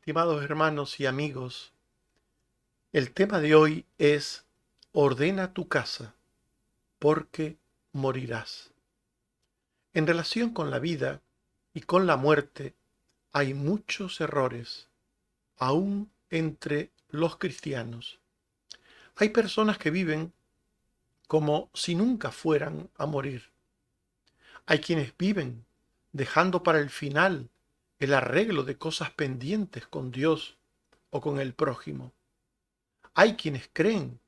Estimados hermanos y amigos, el tema de hoy es ordena tu casa, porque morirás. En relación con la vida y con la muerte hay muchos errores, aún entre los cristianos. Hay personas que viven como si nunca fueran a morir. Hay quienes viven dejando para el final el arreglo de cosas pendientes con Dios o con el prójimo. Hay quienes creen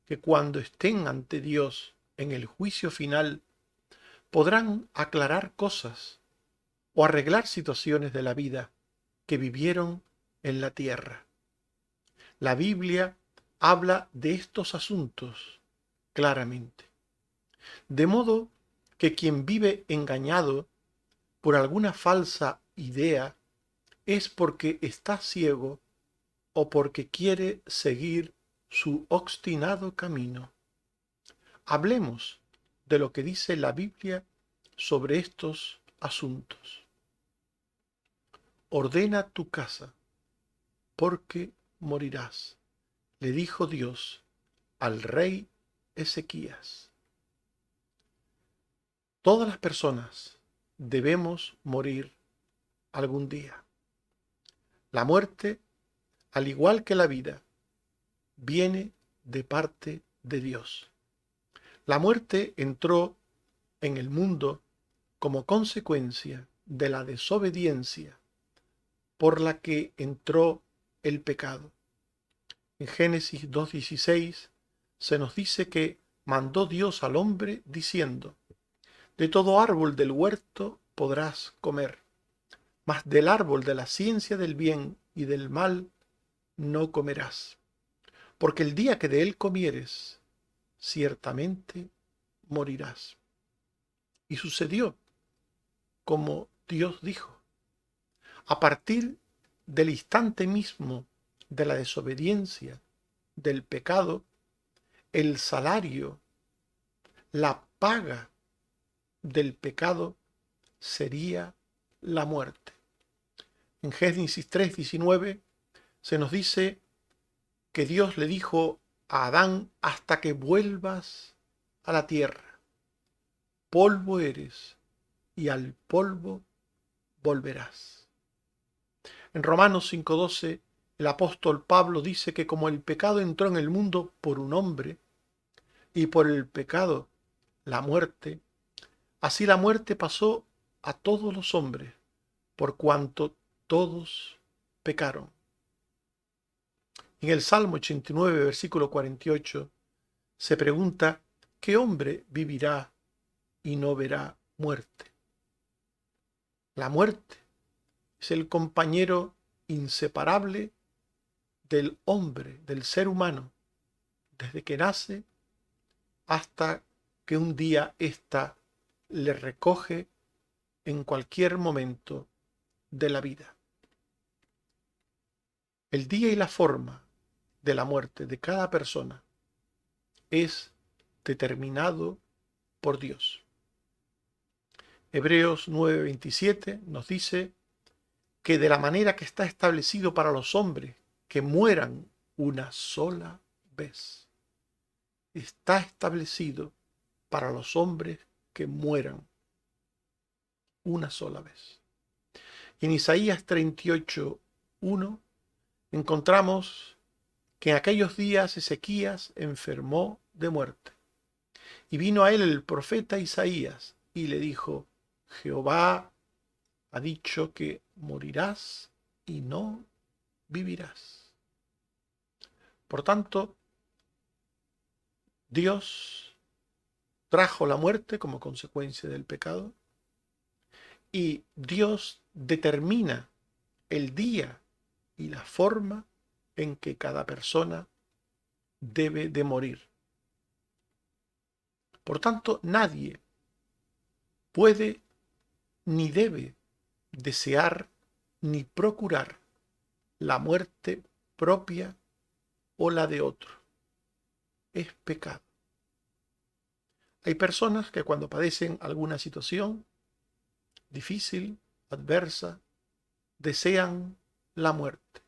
que cuando estén ante Dios en el juicio final podrán aclarar cosas o arreglar situaciones de la vida que vivieron en la tierra. La Biblia habla de estos asuntos claramente. De modo que quien vive engañado por alguna falsa idea es porque está ciego o porque quiere seguir su obstinado camino. Hablemos de lo que dice la Biblia sobre estos asuntos. Ordena tu casa, porque morirás, le dijo Dios al rey Ezequías. Todas las personas debemos morir algún día. La muerte, al igual que la vida, viene de parte de Dios. La muerte entró en el mundo como consecuencia de la desobediencia por la que entró el pecado. En Génesis 2:16 se nos dice que mandó Dios al hombre diciendo: de todo árbol del huerto podrás comer, mas del árbol de la ciencia del bien y del mal no comerás, porque el día que de él comieres, ciertamente morirás. Y sucedió como Dios dijo. A partir del instante mismo de la desobediencia, del pecado, el salario, la paga del pecado sería la muerte. En Génesis 3:19 se nos dice que Dios le dijo a Adán: hasta que vuelvas a la tierra, polvo eres y al polvo volverás. En Romanos 5:12 el apóstol Pablo dice que como el pecado entró en el mundo por un hombre y por el pecado la muerte, así la muerte pasó a todos los hombres, por cuanto todos pecaron. En el Salmo 89, versículo 48, se pregunta: ¿qué hombre vivirá y no verá muerte? La muerte es el compañero inseparable del hombre, del ser humano, desde que nace hasta que un día ésta le recoge en cualquier momento de la vida. El día y la forma de la muerte de cada persona es determinado por Dios. Hebreos 9:27 nos dice que de la manera que está establecido para los hombres que mueran una sola vez, está establecido para los hombres que mueran una sola vez. En Isaías 38:1 encontramos que en aquellos días Ezequías enfermó de muerte. Y vino a él el profeta Isaías y le dijo: Jehová ha dicho que morirás y no vivirás. Por tanto, Dios trajo la muerte como consecuencia del pecado y Dios determina el día y la forma en que cada persona debe de morir. Por tanto, nadie puede ni debe desear ni procurar la muerte propia o la de otro. Es pecado. Hay personas que cuando padecen alguna situación difícil, adversa, desean la muerte,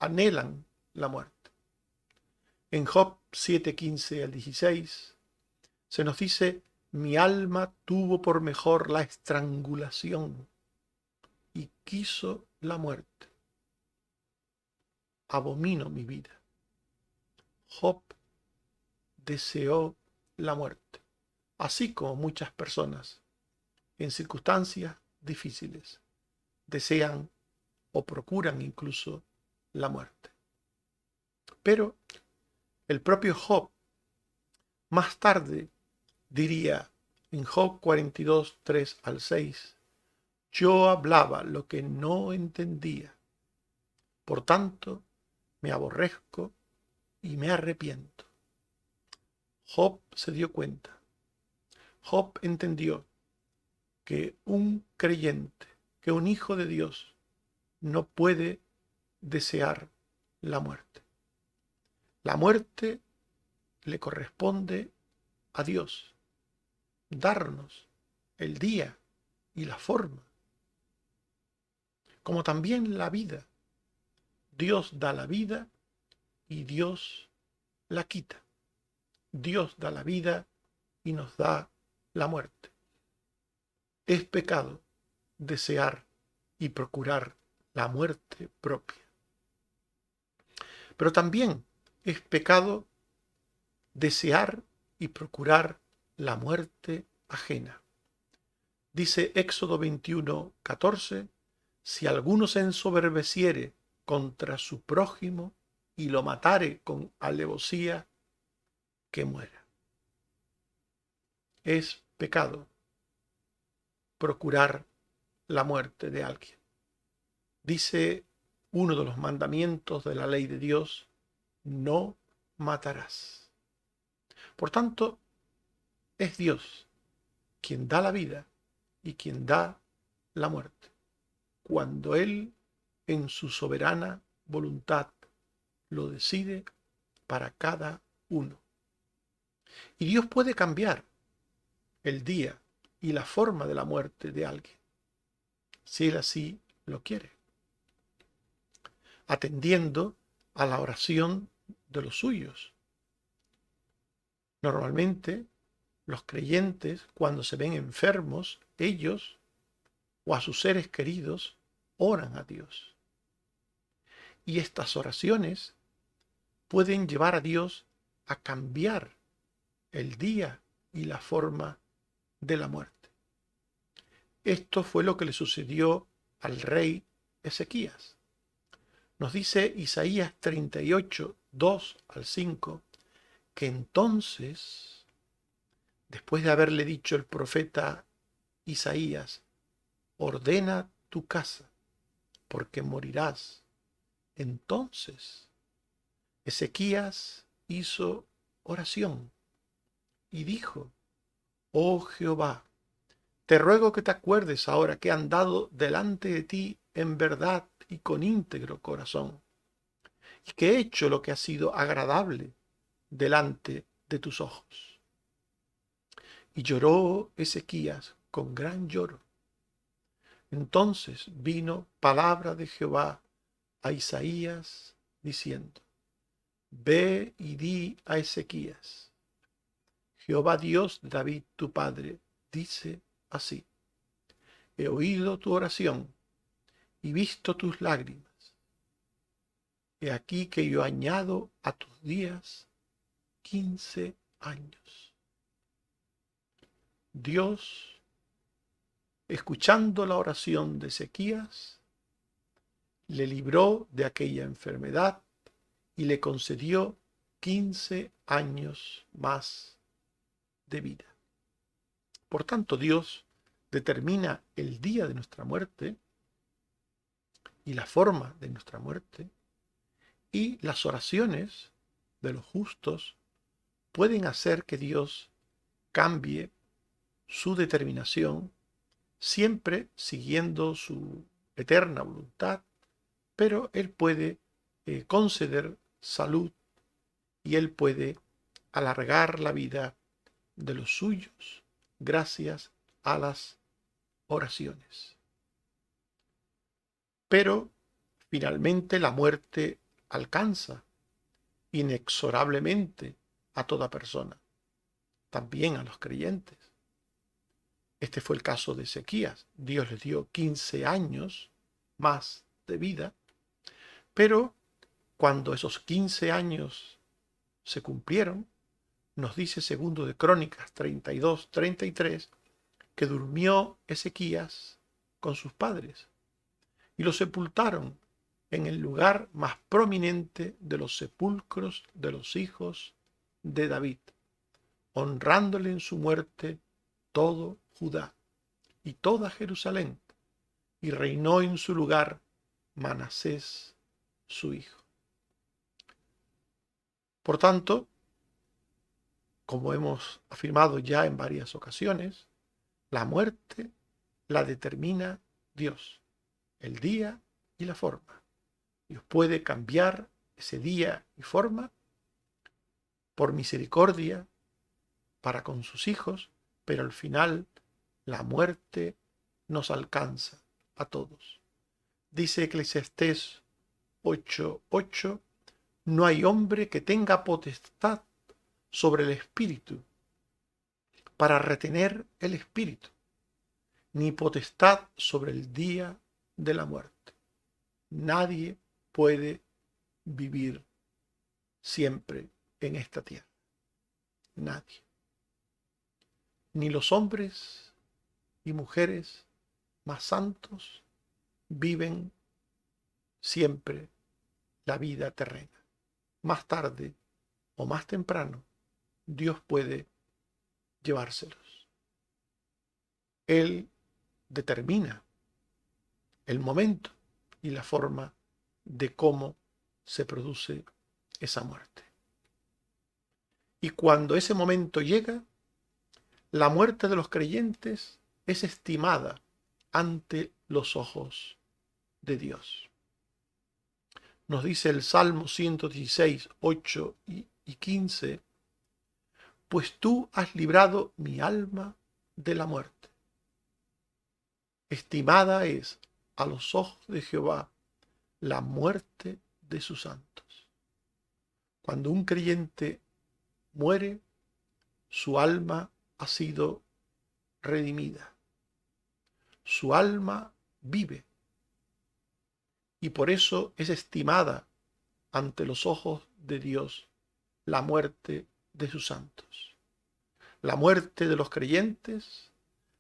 anhelan la muerte. En Job 7:15 al 16 se nos dice: mi alma tuvo por mejor la estrangulación y quiso la muerte. Abomino mi vida. Job deseó la muerte, así como muchas personas en circunstancias difíciles desean o procuran incluso la muerte. Pero el propio Job más tarde diría en Job 42, 3 al 6: yo hablaba lo que no entendía, por tanto me aborrezco y me arrepiento. Job se dio cuenta. Job entendió que un creyente, que un hijo de Dios, no puede desear la muerte. La muerte le corresponde a Dios darnos el día y la forma, como también la vida. Dios da la vida y Dios la quita. Dios da la vida y nos da la muerte. Es pecado desear y procurar la muerte propia. Pero también es pecado desear y procurar la muerte ajena. Dice Éxodo 21:14: si alguno se ensoberbeciere contra su prójimo y lo matare con alevosía, que muera. Es pecado procurar la muerte de alguien. Dice uno de los mandamientos de la ley de Dios: no matarás. Por tanto, es Dios quien da la vida y quien da la muerte, cuando Él, en su soberana voluntad, lo decide para cada uno. Y Dios puede cambiar el día y la forma de la muerte de alguien, si Él así lo quiere. atendiendo a la oración de los suyos. Normalmente, los creyentes, cuando se ven enfermos, ellos o a sus seres queridos oran a Dios. Y estas oraciones pueden llevar a Dios a cambiar el día y la forma de la muerte. Esto fue lo que le sucedió al rey Ezequías. Nos dice Isaías 38, 2 al 5, que entonces, después de haberle dicho el profeta Isaías, ordena tu casa, porque morirás. Entonces, Ezequías hizo oración y dijo: Oh Jehová, te ruego que te acuerdes ahora que he andado delante de ti en verdad y con íntegro corazón, y que he hecho lo que ha sido agradable delante de tus ojos. Y lloró Ezequías con gran lloro. Entonces vino palabra de Jehová a Isaías diciendo: Ve y di a Ezequías: Jehová Dios de David tu padre dice así: He oído tu oración y visto tus lágrimas. He aquí que yo añado a tus días 15 años. Dios, escuchando la oración de Ezequías, le libró de aquella enfermedad y le concedió 15 años más de vida. Por tanto, Dios determina el día de nuestra muerte y la forma de nuestra muerte, y las oraciones de los justos pueden hacer que Dios cambie su determinación, siempre siguiendo su eterna voluntad, pero Él puede conceder salud y Él puede alargar la vida de los suyos gracias a las oraciones. Pero finalmente la muerte alcanza inexorablemente a toda persona, también a los creyentes. Este fue el caso de Ezequías. Dios le dio 15 años más de vida, pero cuando esos 15 años se cumplieron, nos dice segundo de Crónicas 32, 33, que durmió Ezequías con sus padres y lo sepultaron en el lugar más prominente de los sepulcros de los hijos de David, honrándole en su muerte todo Judá y toda Jerusalén, y reinó en su lugar Manasés, su hijo. Por tanto, como hemos afirmado ya en varias ocasiones, la muerte la determina Dios, el día y la forma. Dios puede cambiar ese día y forma por misericordia para con sus hijos, pero al final la muerte nos alcanza a todos. Dice Eclesiastés 8:8, no hay hombre que tenga potestad sobre el espíritu para retener el espíritu, ni potestad sobre el día de la muerte. Nadie puede vivir siempre en esta tierra. Nadie. Ni los hombres y mujeres más santos viven siempre la vida terrena. Más tarde o más temprano, Dios puede llevárselos. Él determina el momento y la forma de cómo se produce esa muerte. Y cuando ese momento llega, la muerte de los creyentes es estimada ante los ojos de Dios. Nos dice el Salmo 116, 8 y 15, pues tú has librado mi alma de la muerte. Estimada es a los ojos de Jehová la muerte de sus santos. Cuando un creyente muere, su alma ha sido redimida. Su alma vive y por eso es estimada ante los ojos de Dios la muerte de sus santos. La muerte de los creyentes,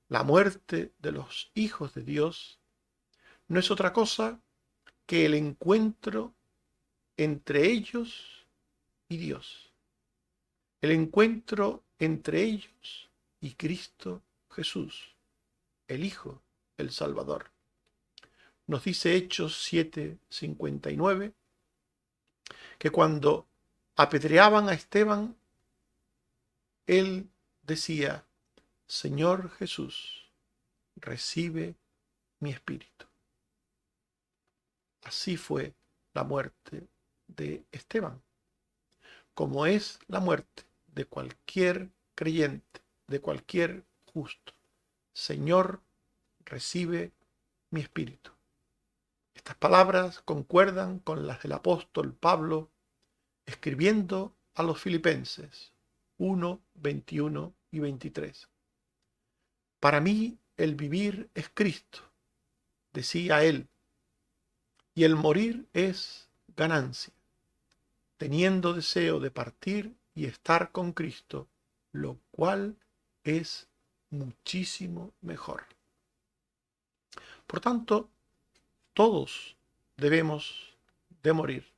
la muerte de los hijos de Dios, no es otra cosa que el encuentro entre ellos y Dios. El encuentro entre ellos y Cristo Jesús, el Hijo, el Salvador. Nos dice Hechos 7:59 que cuando apedreaban a Esteban, él decía: Señor Jesús, recibe mi espíritu. Así fue la muerte de Esteban, como es la muerte de cualquier creyente, de cualquier justo. Señor, recibe mi espíritu. Estas palabras concuerdan con las del apóstol Pablo escribiendo a los Filipenses 1, 21 y 23. Para mí el vivir es Cristo, decía él, y el morir es ganancia, teniendo deseo de partir y estar con Cristo, lo cual es muchísimo mejor. Por tanto, todos debemos de morir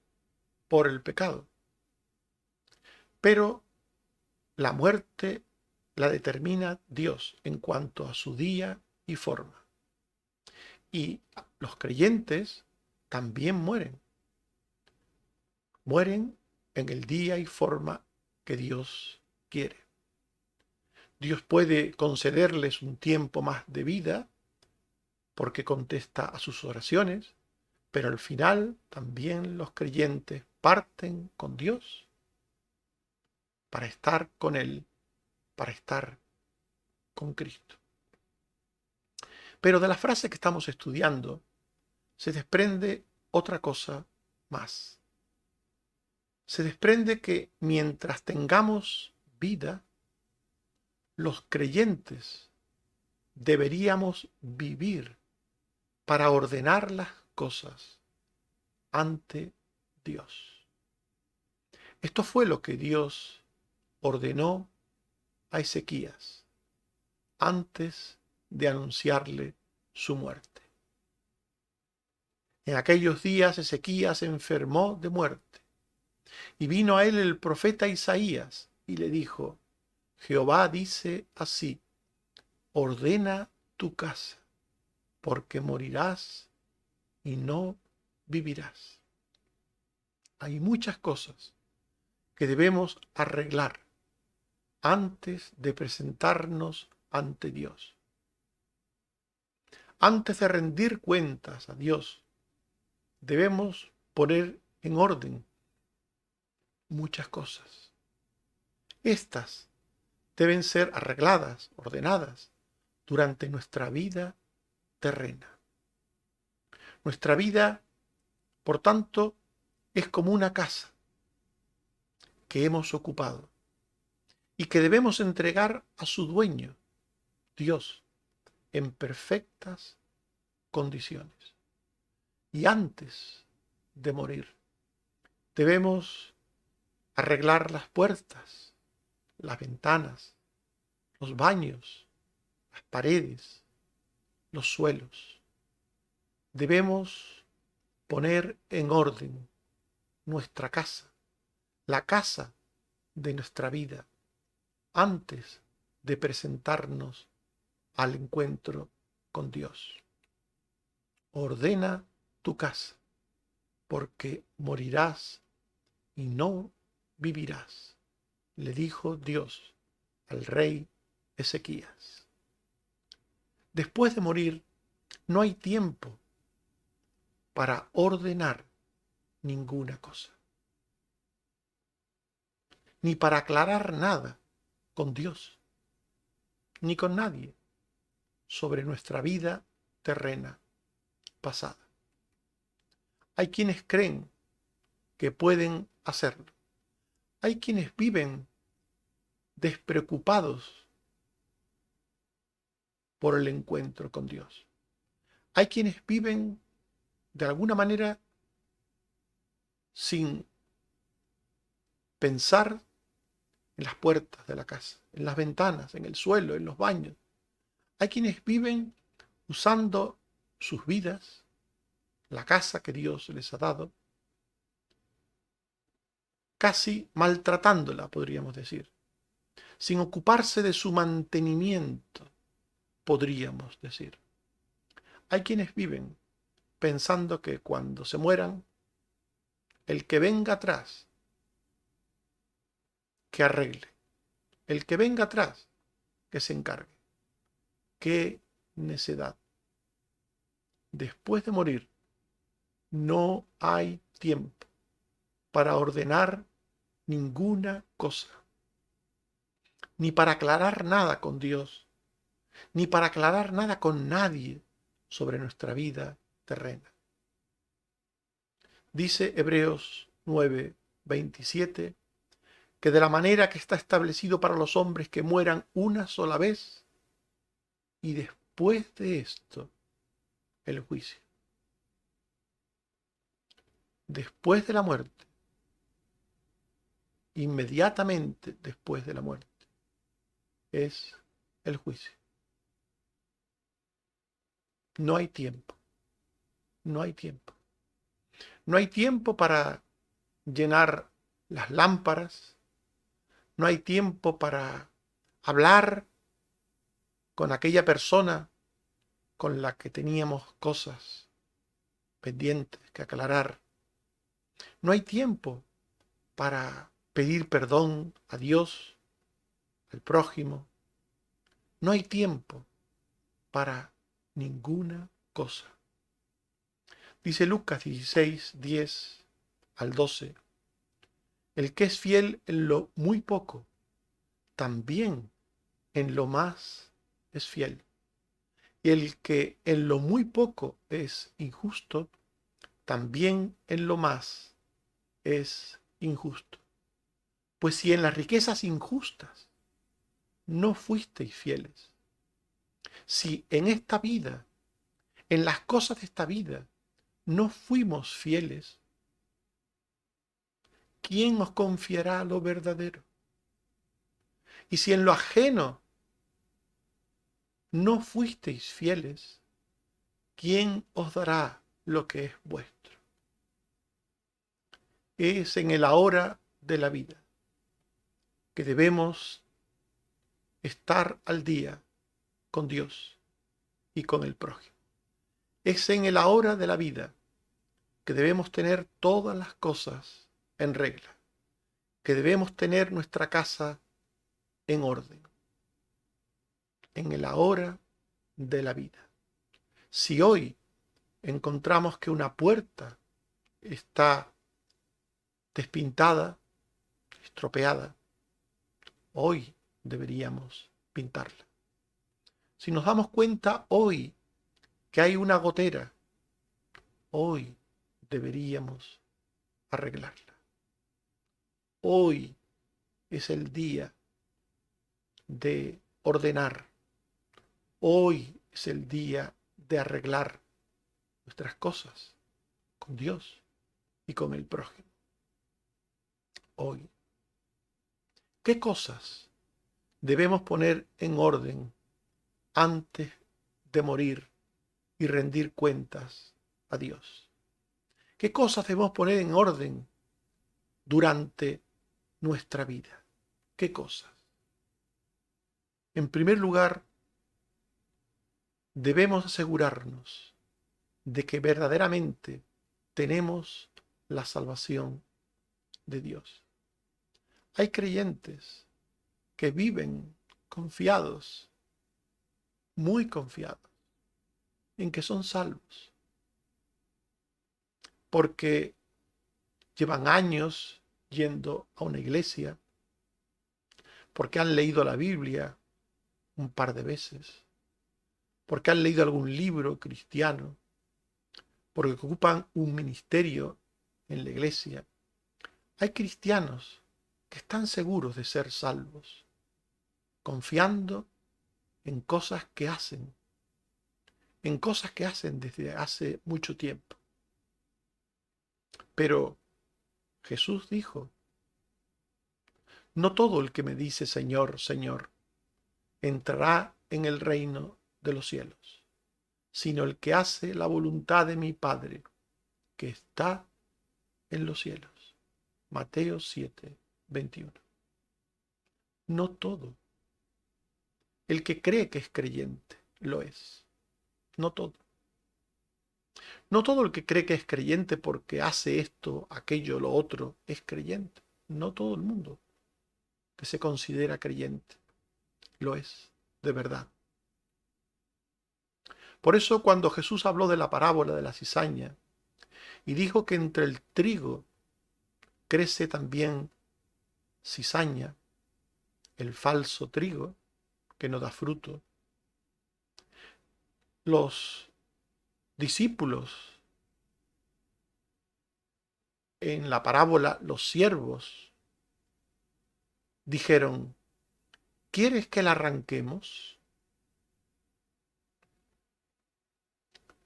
por el pecado, pero la muerte la determina Dios en cuanto a su día y forma. Y los creyentes también mueren. Mueren en el día y forma que Dios quiere. Dios puede concederles un tiempo más de vida porque contesta a sus oraciones, pero al final también los creyentes parten con Dios para estar con Él, para estar con Cristo. Pero de la frase que estamos estudiando se desprende otra cosa más. Se desprende que mientras tengamos vida, los creyentes deberíamos vivir para ordenar las cosas ante Dios. Esto fue lo que Dios ordenó a Ezequías antes de anunciarle su muerte. En aquellos días Ezequías se enfermó de muerte y vino a él el profeta Isaías y le dijo: Jehová dice así: ordena tu casa, porque morirás y no vivirás. Hay muchas cosas que debemos arreglar antes de presentarnos ante Dios. Antes de rendir cuentas a Dios, debemos poner en orden muchas cosas. Estas deben ser arregladas, ordenadas, durante nuestra vida terrena. Nuestra vida, por tanto, es como una casa que hemos ocupado y que debemos entregar a su dueño, Dios, en perfectas condiciones. Y antes de morir, debemos arreglar las puertas, las ventanas, los baños, las paredes, los suelos. Debemos poner en orden nuestra casa, la casa de nuestra vida, antes de presentarnos al encuentro con Dios. Ordena tu casa, porque morirás y no vivirás, le dijo Dios al rey Ezequías. Después de morir, no hay tiempo para ordenar ninguna cosa, ni para aclarar nada con Dios, ni con nadie sobre nuestra vida terrena pasada. Hay quienes creen que pueden hacerlo. Hay quienes viven despreocupados por el encuentro con Dios. Hay quienes viven de alguna manera sin pensar en las puertas de la casa, en las ventanas, en el suelo, en los baños. Hay quienes viven usando sus vidas, la casa que Dios les ha dado, casi maltratándola, podríamos decir, sin ocuparse de su mantenimiento, podríamos decir. Hay quienes viven pensando que cuando se mueran, el que venga atrás, que arregle. El que venga atrás, que se encargue. ¡Qué necedad! Después de morir, no hay tiempo para ordenar ninguna cosa, ni para aclarar nada con Dios, ni para aclarar nada con nadie sobre nuestra vida terrena. Dice Hebreos 9:27 que de la manera que está establecido para los hombres que mueran una sola vez y después de esto el juicio. Después de la muerte, inmediatamente después de la muerte, es el juicio. No hay tiempo, no hay tiempo. No hay tiempo para llenar las lámparas, no hay tiempo para hablar con aquella persona con la que teníamos cosas pendientes que aclarar. No hay tiempo para pedir perdón a Dios, al prójimo. No hay tiempo para ninguna cosa. Dice Lucas 16:10-12, el que es fiel en lo muy poco, también en lo más es fiel. Y el que en lo muy poco es injusto, también en lo más es injusto. Pues si en las riquezas injustas no fuisteis fieles, si en esta vida, en las cosas de esta vida, no fuimos fieles, ¿quién os confiará lo verdadero? Y si en lo ajeno no fuisteis fieles, ¿quién os dará lo que es vuestro? Es en el ahora de la vida que debemos estar al día con Dios y con el prójimo. Es en el ahora de la vida que debemos tener todas las cosas en regla, que debemos tener nuestra casa en orden, en el ahora de la vida. Si hoy encontramos que una puerta está despintada, estropeada, hoy deberíamos pintarla. Si nos damos cuenta hoy que hay una gotera, hoy deberíamos arreglarla. Hoy es el día de ordenar. Hoy es el día de arreglar nuestras cosas con Dios y con el prójimo. Hoy. ¿Qué cosas debemos poner en orden antes de morir y rendir cuentas a Dios? ¿Qué cosas debemos poner en orden durante nuestra vida? ¿Qué cosas? En primer lugar, debemos asegurarnos de que verdaderamente tenemos la salvación de Dios. Hay creyentes que viven confiados, muy confiados, en que son salvos, porque llevan años yendo a una iglesia, porque han leído la Biblia un par de veces, porque han leído algún libro cristiano, porque ocupan un ministerio en la iglesia, hay cristianos que están seguros de ser salvos, confiando en cosas que hacen, desde hace mucho tiempo. Pero Jesús dijo, no todo el que me dice Señor, Señor, entrará en el reino de los cielos, sino el que hace la voluntad de mi Padre, que está en los cielos. Mateo 7, 21. No todo. El que cree que es creyente, lo es. No todo. No todo el que cree que es creyente porque hace esto, aquello, lo otro, es creyente. No todo el mundo que se considera creyente lo es, de verdad. Por eso cuando Jesús habló de la parábola de la cizaña y dijo que entre el trigo crece también cizaña, el falso trigo que no da fruto, los discípulos en la parábola, los siervos, dijeron, ¿quieres que la arranquemos?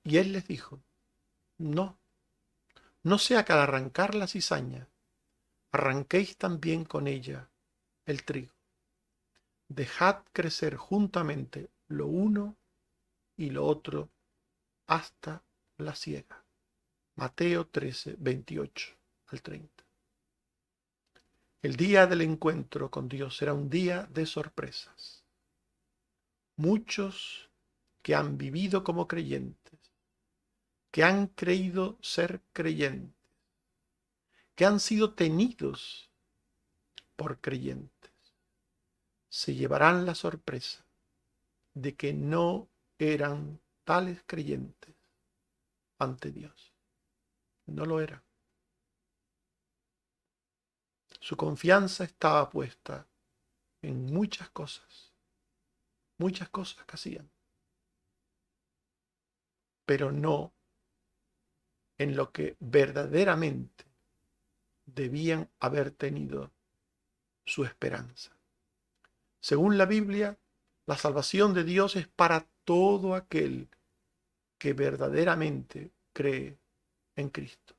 Y él les dijo, no, no sea que al arrancar la cizaña, arranquéis también con ella el trigo. Dejad crecer juntamente lo uno y lo otro hasta la siega. Mateo 13, 28 al 30. El día del encuentro con Dios será un día de sorpresas. Muchos que han vivido como creyentes, que han creído ser creyentes, que han sido tenidos por creyentes, se llevarán la sorpresa de que no eran tales creyentes ante Dios. No lo eran. Su confianza estaba puesta en muchas cosas que hacían, pero no en lo que verdaderamente debían haber tenido su esperanza. Según la Biblia, la salvación de Dios es para todo aquel que verdaderamente cree en Cristo.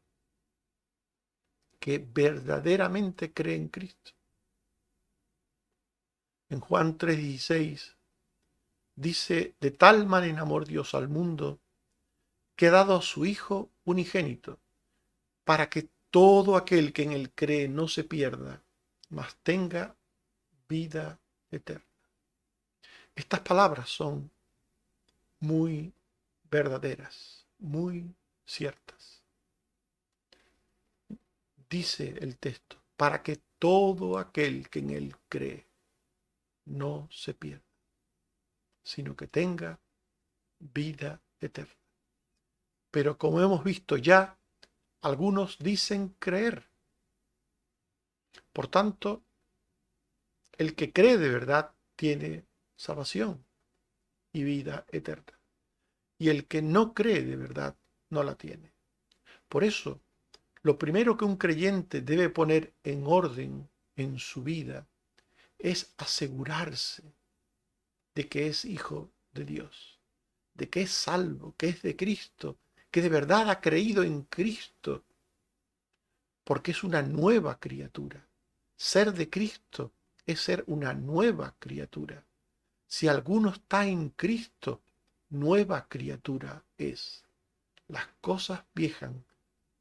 Que verdaderamente cree en Cristo. En Juan 3:16 dice, de tal manera amó Dios al mundo, que ha dado a su Hijo unigénito, para que todo aquel que en él cree no se pierda, mas tenga vida eterna. Estas palabras son muy verdaderas, muy ciertas. Dice el texto, para que todo aquel que en él cree no se pierda, sino que tenga vida eterna. Pero como hemos visto ya, algunos dicen creer. Por tanto, el que cree de verdad tiene salvación y vida eterna. Y el que no cree de verdad no la tiene. Por eso, lo primero que un creyente debe poner en orden en su vida es asegurarse de que es hijo de Dios, de que es salvo, que es de Cristo, que de verdad ha creído en Cristo, porque es una nueva criatura. Ser de Cristo es ser una nueva criatura. Si alguno está en Cristo, nueva criatura es. Las cosas viejas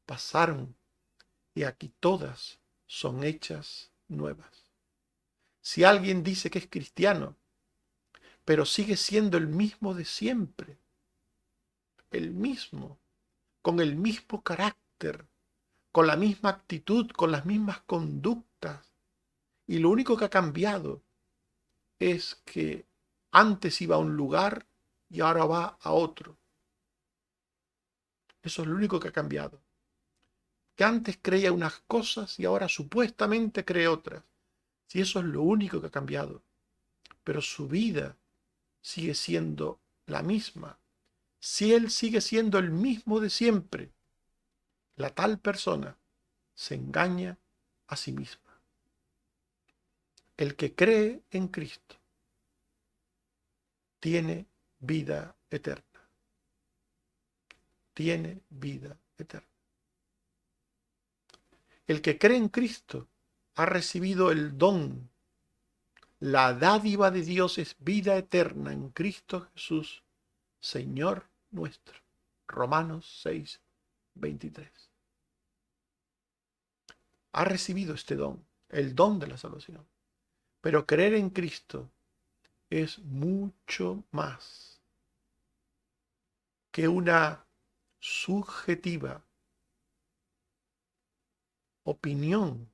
pasaron y aquí todas son hechas nuevas. Si alguien dice que es cristiano, pero sigue siendo el mismo de siempre, el mismo, con el mismo carácter, con la misma actitud, con las mismas conductas, y lo único que ha cambiado es que antes iba a un lugar y ahora va a otro. Eso es lo único que ha cambiado. Que antes creía unas cosas y ahora supuestamente cree otras. Si eso es lo único que ha cambiado. Pero su vida sigue siendo la misma. Si Él sigue siendo el mismo de siempre, la tal persona se engaña a sí misma. El que cree en Cristo tiene vida eterna. Tiene vida eterna. El que cree en Cristo ha recibido el don. La dádiva de Dios es vida eterna en Cristo Jesús, Señor nuestro. Romanos 6, 23. Ha recibido este don, el don de la salvación. Pero creer en Cristo es mucho más que una subjetiva opinión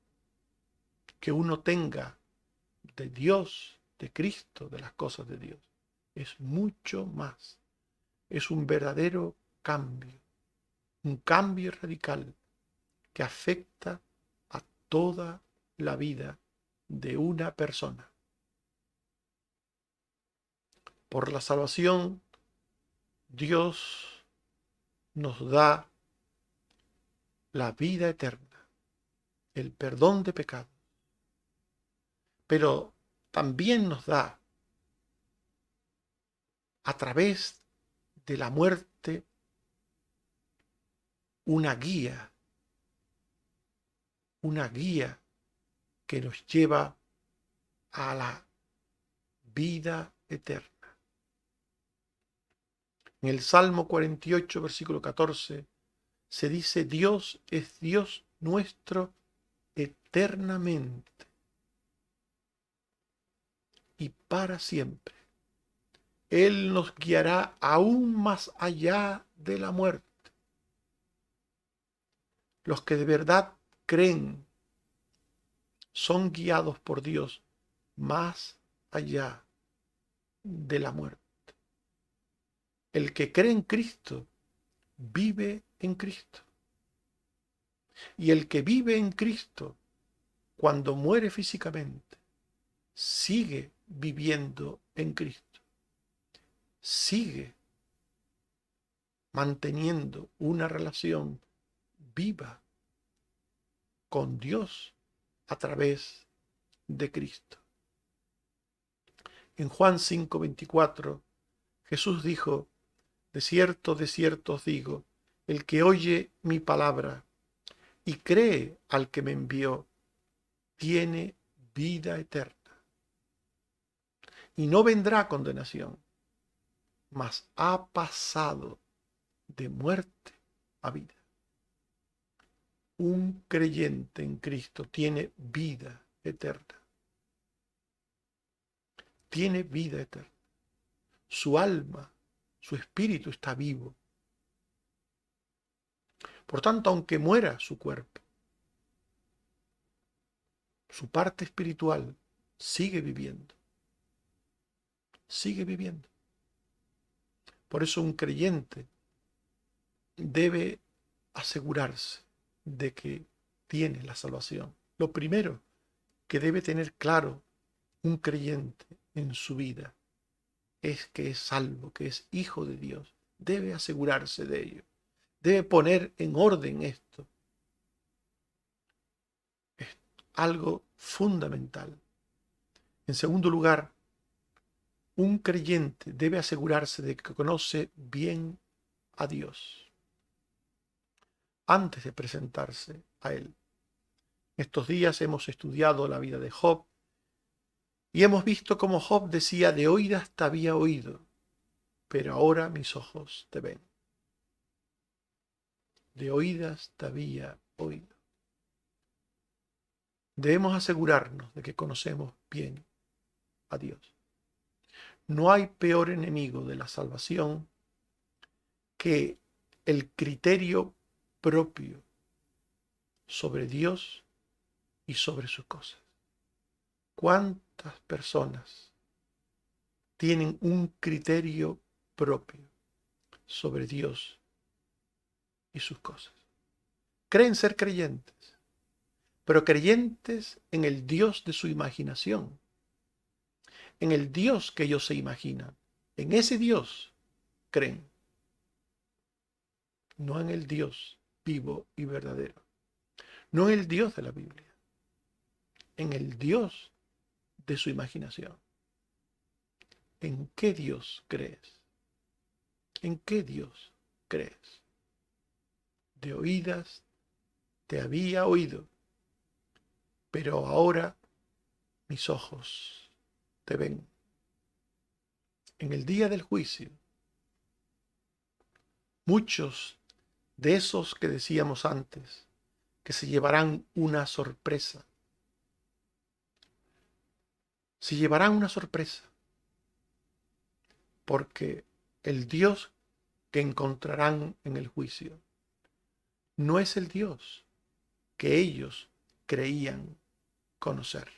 que uno tenga de Dios, de Cristo, de las cosas de Dios. Es mucho más. Es un verdadero cambio, un cambio radical que afecta a toda la vida de una persona. Por la salvación, Dios nos da la vida eterna, el perdón de pecados, pero también nos da, a través de la muerte, una guía que nos lleva a la vida eterna. En el Salmo 48, versículo 14, se dice: Dios es Dios nuestro eternamente y para siempre. Él nos guiará aún más allá de la muerte. Los que de verdad creen son guiados por Dios más allá de la muerte. El que cree en Cristo vive en Cristo. Y el que vive en Cristo, cuando muere físicamente, sigue viviendo en Cristo. Sigue manteniendo una relación viva con Dios a través de Cristo. En Juan 5:24, Jesús dijo: de cierto os digo, el que oye mi palabra y cree al que me envió, tiene vida eterna. Y no vendrá a condenación, mas ha pasado de muerte a vida. Un creyente en Cristo tiene vida eterna. Tiene vida eterna. Su alma, su espíritu está vivo. Por tanto, aunque muera su cuerpo, su parte espiritual sigue viviendo. Sigue viviendo. Por eso un creyente debe asegurarse de que tiene la salvación. Lo primero que debe tener claro un creyente en su vida es que es salvo, que es hijo de Dios. Debe asegurarse de ello. Debe poner en orden esto. Es algo fundamental. En segundo lugar, un creyente debe asegurarse de que conoce bien a Dios antes de presentarse a Él. Estos días hemos estudiado la vida de Job y hemos visto cómo Job decía: de oídas te había oído, pero ahora mis ojos te ven. De oídas te había oído. Debemos asegurarnos de que conocemos bien a Dios. No hay peor enemigo de la salvación que el criterio propio sobre Dios y sobre sus cosas. ¿Cuántas personas tienen un criterio propio sobre Dios y sus cosas? Creen ser creyentes, pero creyentes en el Dios de su imaginación, en el Dios que ellos se imaginan. En ese Dios creen. no en el Dios vivo y verdadero, no en el Dios de la Biblia, en el Dios de su imaginación. ¿En qué Dios crees? ¿En qué Dios crees? De oídas te había oído, pero ahora mis ojos te ven. En el día del juicio, muchos de esos que decíamos antes, que se llevarán una sorpresa, se llevarán una sorpresa, porque el Dios que encontrarán en el juicio no es el Dios que ellos creían conocer.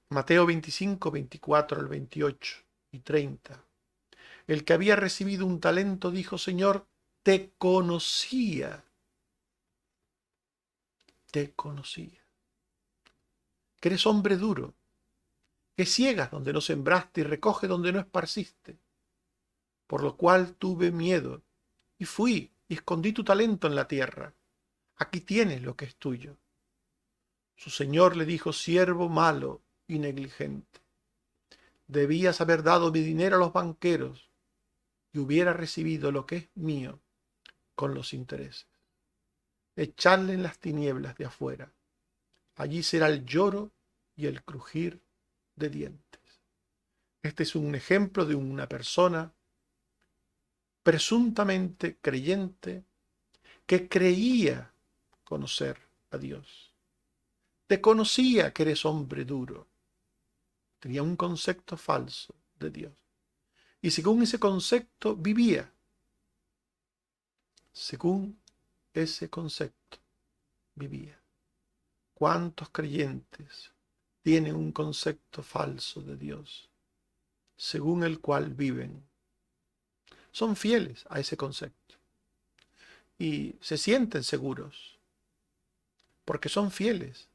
Mateo 25, 24 al 28 y 30. El que había recibido un talento dijo: Señor, te conocía, que eres hombre duro, que ciegas donde no sembraste y recoge donde no esparciste. Por lo cual tuve miedo y fui y escondí tu talento en la tierra. Aquí tienes lo que es tuyo. Su señor le dijo: siervo malo y negligente, debías haber dado mi dinero a los banqueros y hubiera recibido lo que es mío con los intereses. Echadle en las tinieblas de afuera. Allí será el lloro y el crujir de dientes. Este es un ejemplo de una persona presuntamente creyente que creía conocer a Dios. Te conocía que eres hombre duro. Tenía un concepto falso de Dios. Y según ese concepto vivía. Según ese concepto vivía. ¿Cuántos creyentes tienen un concepto falso de Dios, según el cual viven? Son fieles a ese concepto y se sienten seguros porque son fieles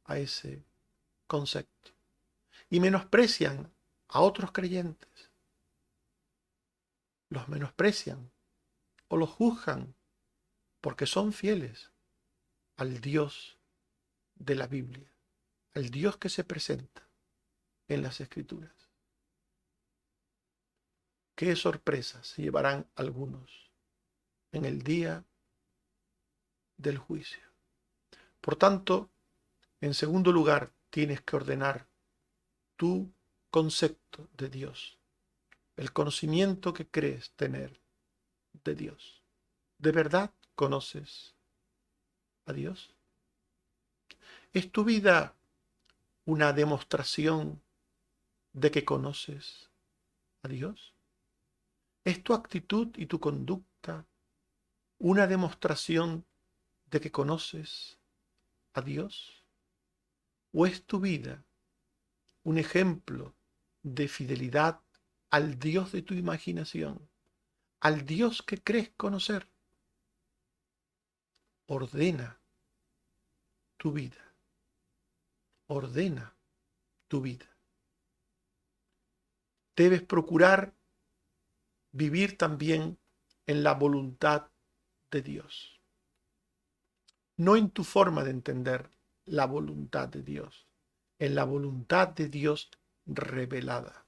a ese concepto y menosprecian a otros creyentes. Los menosprecian o los juzgan porque son fieles al Dios de la Biblia, al Dios que se presenta en las Escrituras. Qué sorpresas se llevarán algunos en el día del juicio. Por tanto, en segundo lugar, tienes que ordenar tu concepto de Dios, el conocimiento que crees tener de Dios. ¿De verdad conoces a Dios? ¿Es tu vida una demostración de que conoces a Dios? ¿Es tu actitud y tu conducta una demostración de que conoces a Dios? ¿O es tu vida un ejemplo de fidelidad al Dios de tu imaginación, al Dios que crees conocer? Ordena tu vida, ordena tu vida. Debes procurar vivir también en la voluntad de Dios, no en tu forma de entender la voluntad de Dios, en la voluntad de Dios revelada.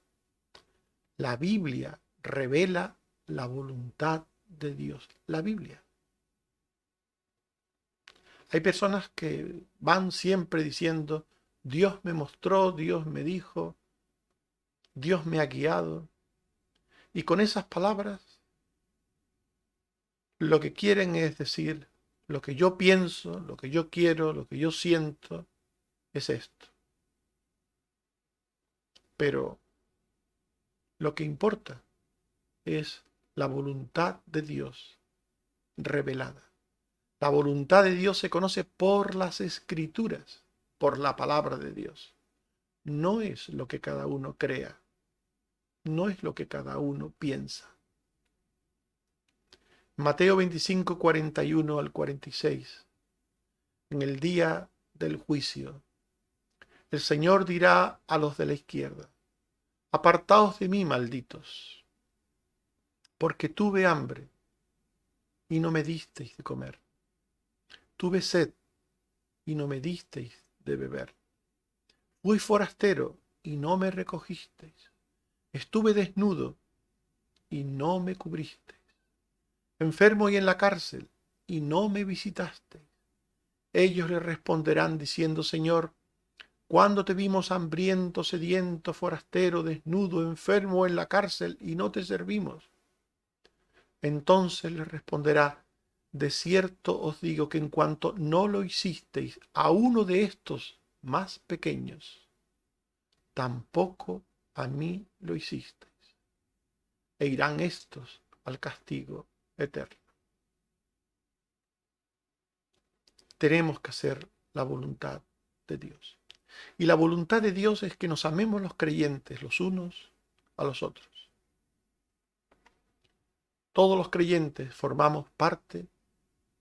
La Biblia revela la voluntad de Dios, la Biblia. Hay personas que van siempre diciendo: Dios me mostró, Dios me dijo, Dios me ha guiado. Y con esas palabras lo que quieren es decir: lo que yo pienso, lo que yo quiero, lo que yo siento, es esto. Pero lo que importa es la voluntad de Dios revelada. La voluntad de Dios se conoce por las Escrituras, por la palabra de Dios. No es lo que cada uno crea, no es lo que cada uno piensa. Mateo 25, 41 al 46. En el día del juicio, el Señor dirá a los de la izquierda: apartaos de mí, malditos, porque tuve hambre y no me disteis de comer. Tuve sed y no me disteis de beber. Fui forastero y no me recogisteis. Estuve desnudo y no me cubristeis. Enfermo y en la cárcel y no me visitasteis. Ellos le responderán diciendo: Señor, ¿cuándo te vimos hambriento, sediento, forastero, desnudo, enfermo en la cárcel y no te servimos? Entonces les responderá: de cierto os digo que en cuanto no lo hicisteis a uno de estos más pequeños, tampoco a mí lo hicisteis. E irán estos al castigo eterno. Tenemos que hacer la voluntad de Dios. Y la voluntad de Dios es que nos amemos los creyentes los unos a los otros. Todos los creyentes formamos parte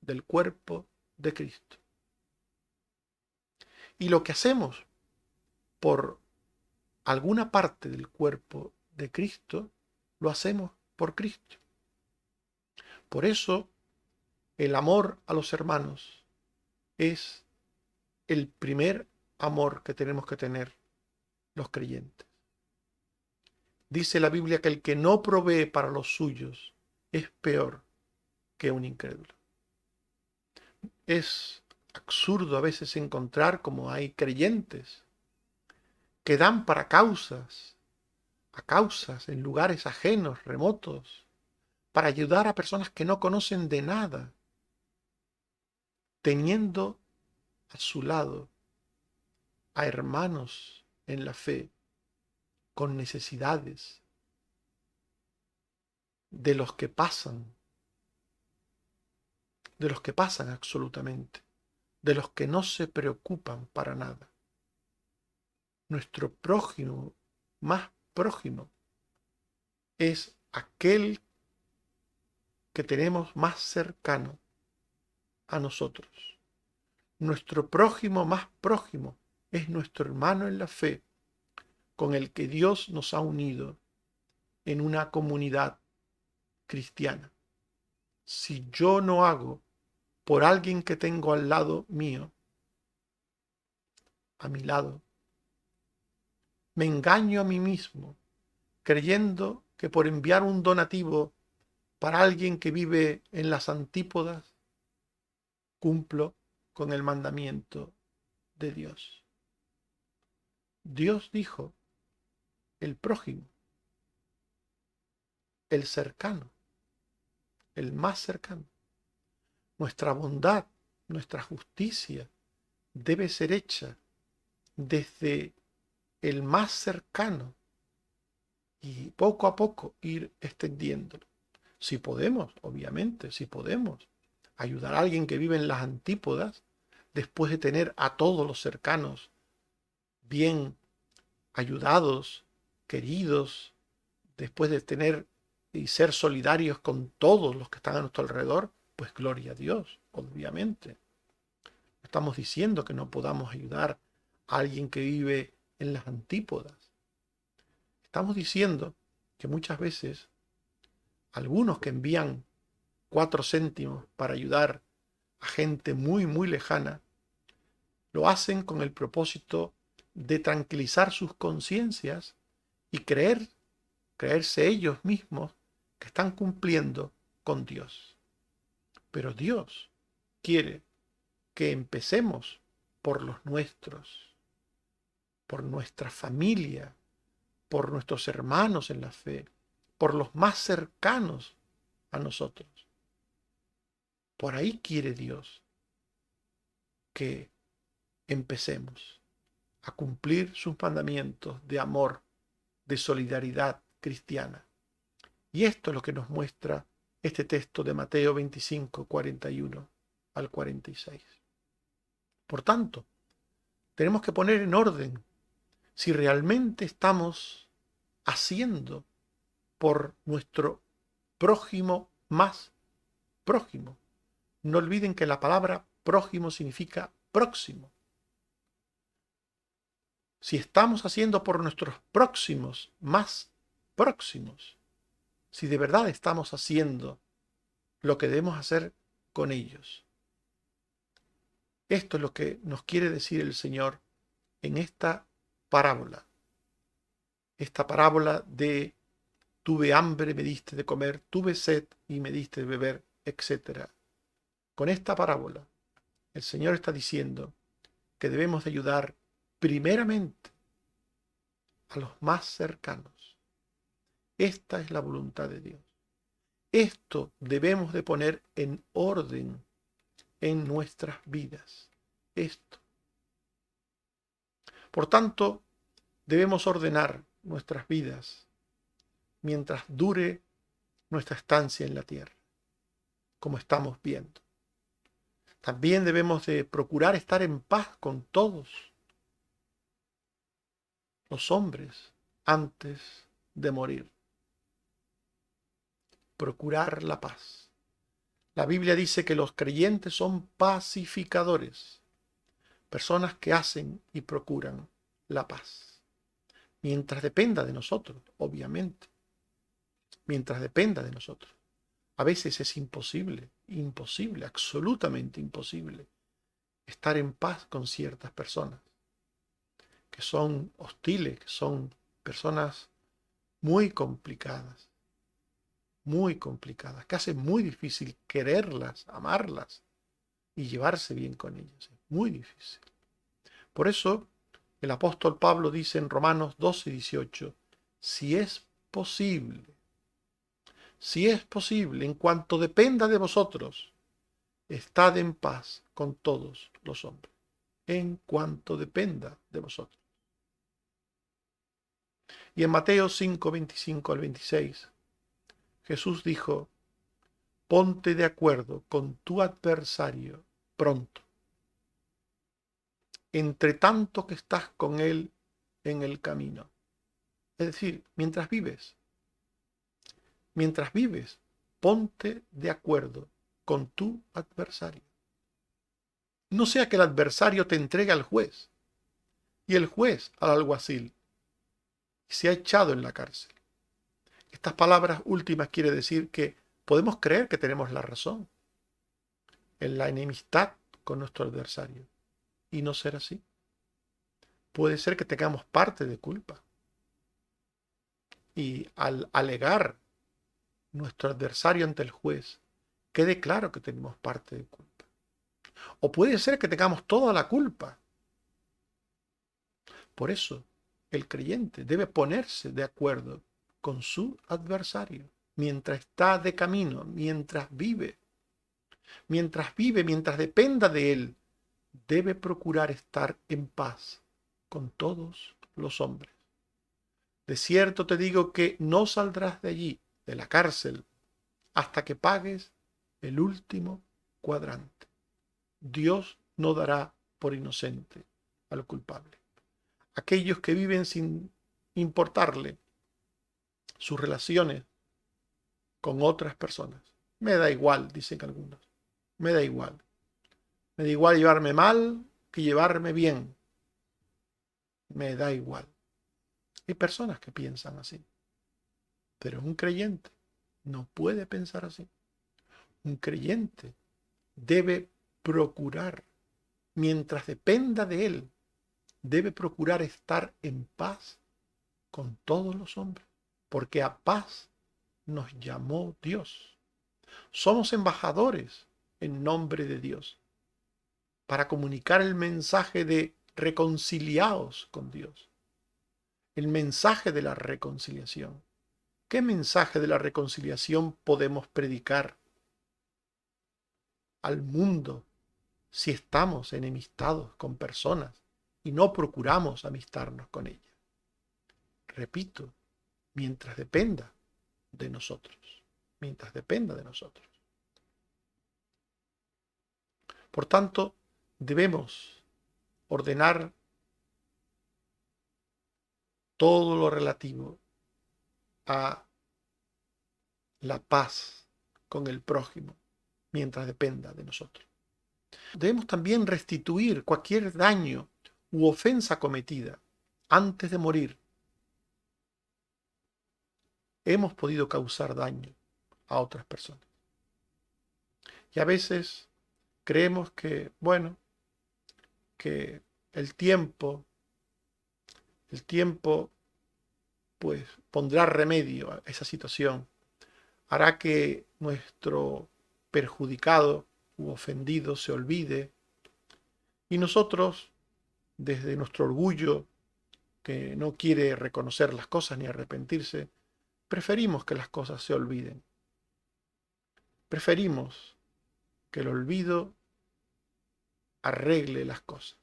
del cuerpo de Cristo. Y lo que hacemos por alguna parte del cuerpo de Cristo, lo hacemos por Cristo. Por eso, el amor a los hermanos es el primer amor que tenemos que tener los creyentes. Dice la Biblia que el que no provee para los suyos es peor que un incrédulo. Es absurdo a veces encontrar como hay creyentes que dan para causas, a causas en lugares ajenos, remotos, para ayudar a personas que no conocen de nada, teniendo a su lado a hermanos en la fe con necesidades de los que pasan absolutamente, de los que no se preocupan para nada. Nuestro prójimo, más prójimo, es aquel que tenemos más cercano a nosotros. Nuestro prójimo más prójimo es nuestro hermano en la fe, con el que Dios nos ha unido en una comunidad cristiana. Si yo no hago por alguien que tengo al lado mío, a mi lado, me engaño a mí mismo, creyendo que por enviar un donativo para alguien que vive en las antípodas, cumplo con el mandamiento de Dios. Dios dijo: el prójimo, el cercano, el más cercano. Nuestra bondad, nuestra justicia debe ser hecha desde el más cercano y poco a poco ir extendiéndolo. Si podemos, obviamente, si podemos ayudar a alguien que vive en las antípodas, después de tener a todos los cercanos bien ayudados, queridos, después de tener y ser solidarios con todos los que están a nuestro alrededor, pues gloria a Dios, obviamente. Estamos diciendo que no podamos ayudar a alguien que vive en las antípodas. Estamos diciendo que muchas veces algunos que envían 4 céntimos para ayudar a gente muy, muy lejana, lo hacen con el propósito de tranquilizar sus conciencias y creerse ellos mismos que están cumpliendo con Dios. Pero Dios quiere que empecemos por los nuestros, por nuestra familia, por nuestros hermanos en la fe, por los más cercanos a nosotros. Por ahí quiere Dios que empecemos a cumplir sus mandamientos de amor, de solidaridad cristiana. Y esto es lo que nos muestra este texto de Mateo 25, 41 al 46. Por tanto, tenemos que poner en orden si realmente estamos haciendo por nuestro prójimo más prójimo. No olviden que la palabra prójimo significa próximo. Si estamos haciendo por nuestros próximos más próximos, si de verdad estamos haciendo lo que debemos hacer con ellos. Esto es lo que nos quiere decir el Señor en esta parábola. Esta parábola de tuve hambre, me diste de comer, tuve sed y me diste de beber, etc. Con esta parábola, el Señor está diciendo que debemos de ayudar primeramente a los más cercanos. Esta es la voluntad de Dios. Esto debemos de poner en orden en nuestras vidas. Esto. Por tanto, debemos ordenar nuestras vidas mientras dure nuestra estancia en la tierra, como estamos viendo. También debemos de procurar estar en paz con todos los hombres antes de morir. Procurar la paz. La Biblia dice que los creyentes son pacificadores, personas que hacen y procuran la paz. Mientras dependa de nosotros, obviamente. Mientras dependa de nosotros. A veces es imposible, absolutamente imposible, estar en paz con ciertas personas que son hostiles, que son personas muy complicadas, que hace muy difícil quererlas, amarlas y llevarse bien con ellas. Es muy difícil. Por eso el apóstol Pablo dice en Romanos 12:18, si es posible, en cuanto dependa de vosotros, estad en paz con todos los hombres, en cuanto dependa de vosotros. Y en Mateo 5:25 al 26, Jesús dijo, ponte de acuerdo con tu adversario pronto, entre tanto que estás con él en el camino. Es decir, mientras vives, ponte de acuerdo con tu adversario. No sea que el adversario te entregue al juez y el juez al alguacil y sea echado en la cárcel. Estas palabras últimas quiere decir que podemos creer que tenemos la razón en la enemistad con nuestro adversario y no ser así. Puede ser que tengamos parte de culpa y al alegar nuestro adversario ante el juez, quede claro que tenemos parte de culpa. O puede ser que tengamos toda la culpa. Por eso, el creyente debe ponerse de acuerdo con su adversario mientras está de camino, mientras vive, mientras dependa de él, debe procurar estar en paz con todos los hombres. De cierto te digo que no saldrás de allí, de la cárcel, hasta que pagues el último cuadrante. Dios no dará por inocente al culpable. Aquellos que viven sin importarle sus relaciones con otras personas. Me da igual, dicen algunos. Me da igual. Me da igual llevarme mal que llevarme bien. Me da igual. Hay personas que piensan así. Pero un creyente no puede pensar así. Un creyente debe procurar, mientras dependa de él, debe procurar estar en paz con todos los hombres, porque a paz nos llamó Dios. Somos embajadores en nombre de Dios para comunicar el mensaje de reconciliaos con Dios, el mensaje de la reconciliación. ¿Qué mensaje de la reconciliación podemos predicar al mundo si estamos enemistados con personas y no procuramos amistarnos con ellas? Repito, mientras dependa de nosotros, mientras dependa de nosotros. Por tanto, debemos ordenar todo lo relativo a la paz con el prójimo, mientras dependa de nosotros. Debemos también restituir cualquier daño u ofensa cometida antes de morir. Hemos podido causar daño a otras personas. Y a veces creemos que, bueno, que el tiempo, pues pondrá remedio a esa situación, hará que nuestro perjudicado u ofendido se olvide y nosotros, desde nuestro orgullo, que no quiere reconocer las cosas ni arrepentirse, preferimos que las cosas se olviden. Preferimos que el olvido arregle las cosas.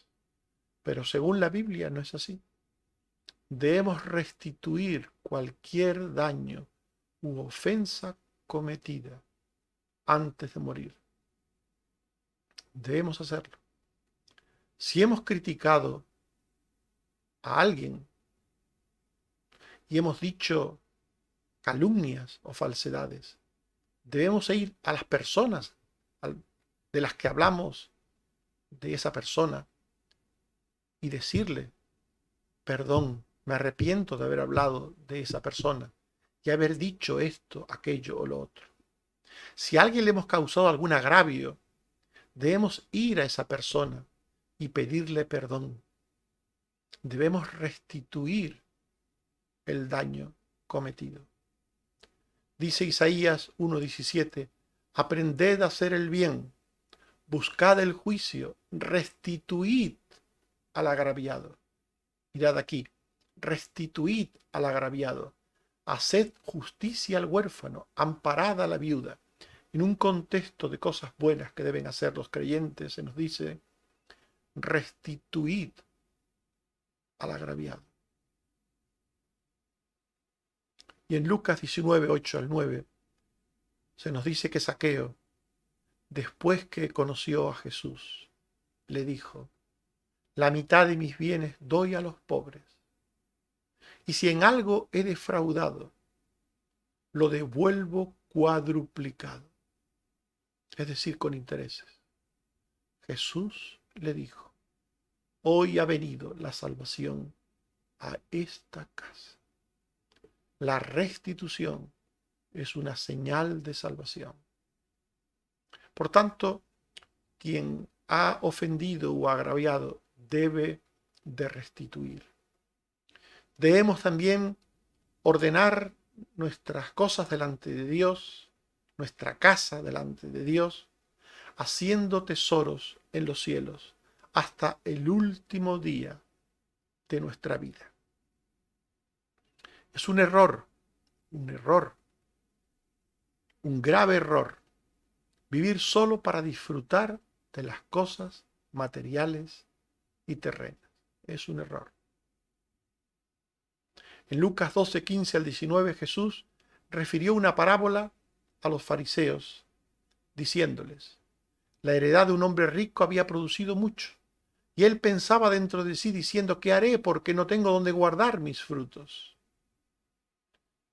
Pero según la Biblia no es así. Debemos restituir cualquier daño u ofensa cometida antes de morir. Debemos hacerlo. Si hemos criticado a alguien y hemos dicho calumnias o falsedades, debemos ir a las personas de las que hablamos de esa persona y decirle, perdón, me arrepiento de haber hablado de esa persona y haber dicho esto, aquello o lo otro. Si a alguien le hemos causado algún agravio, debemos ir a esa persona y pedirle perdón. Debemos restituir el daño cometido. Dice Isaías 1:17, aprended a hacer el bien, buscad el juicio, restituid al agraviado. Mirad aquí, restituid al agraviado, haced justicia al huérfano, amparad a la viuda. En un contexto de cosas buenas que deben hacer los creyentes, se nos dice, restituid al agraviado. Y en Lucas 19, 8 al 9, se nos dice que Zaqueo, después que conoció a Jesús, le dijo, la mitad de mis bienes doy a los pobres. Y si en algo he defraudado, lo devuelvo cuadruplicado, es decir, con intereses. Jesús le dijo, hoy ha venido la salvación a esta casa. La restitución es una señal de salvación. Por tanto, quien ha ofendido o agraviado debe de restituir. Debemos también ordenar nuestras cosas delante de Dios, nuestra casa delante de Dios, haciendo tesoros en los cielos hasta el último día de nuestra vida. Es un error, un grave error, vivir solo para disfrutar de las cosas materiales y terrenas. Es un error. En Lucas 12, 15 al 19, Jesús refirió una parábola a los fariseos, diciéndoles, la heredad de un hombre rico había producido mucho, y él pensaba dentro de sí, diciendo, ¿qué haré? Porque no tengo donde guardar mis frutos.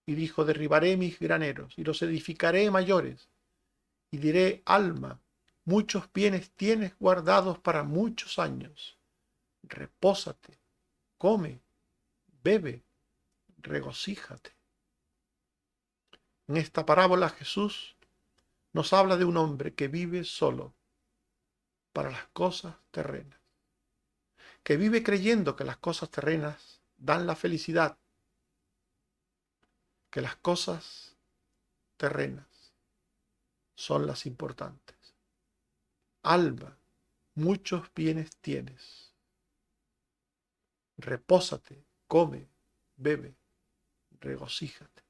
Y dijo, derribaré mis graneros, y los edificaré mayores, y diré, alma, muchos bienes tienes guardados para muchos años. Repósate, come, bebe, regocíjate. En esta parábola Jesús nos habla de un hombre que vive solo para las cosas terrenas, que vive creyendo que las cosas terrenas dan la felicidad, que las cosas terrenas son las importantes. Alma, muchos bienes tienes. Repósate, come, bebe, regocíjate.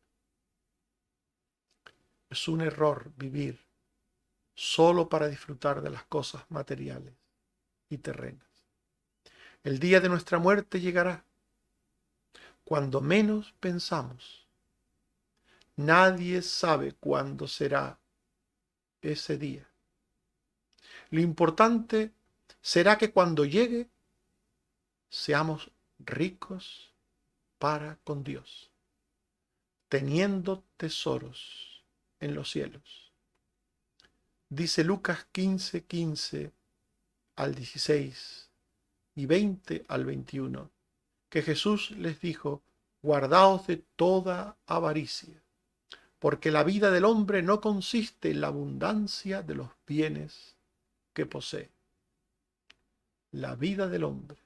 Es un error vivir solo para disfrutar de las cosas materiales y terrenas. El día de nuestra muerte llegará cuando menos pensamos. Nadie sabe cuándo será ese día. Lo importante será que cuando llegue seamos ricos para con Dios, teniendo tesoros en los cielos. Dice Lucas 15, 15 al 16 y 20 al 21, que Jesús les dijo, guardaos de toda avaricia, porque la vida del hombre no consiste en la abundancia de los bienes que posee. La vida del hombre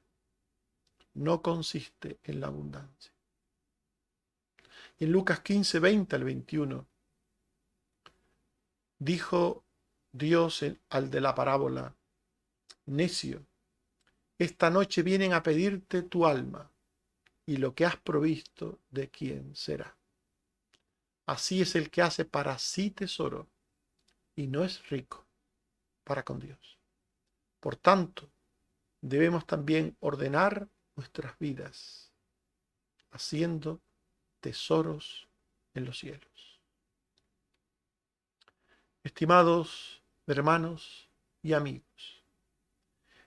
no consiste en la abundancia. Y en Lucas 15, 20 al 21, dijo Dios al de la parábola: necio, esta noche vienen a pedirte tu alma, y lo que has provisto, ¿de quién será? Así es el que hace para sí tesoro y no es rico para con Dios. Por tanto, debemos también ordenar nuestras vidas, haciendo tesoros en los cielos. Estimados hermanos y amigos,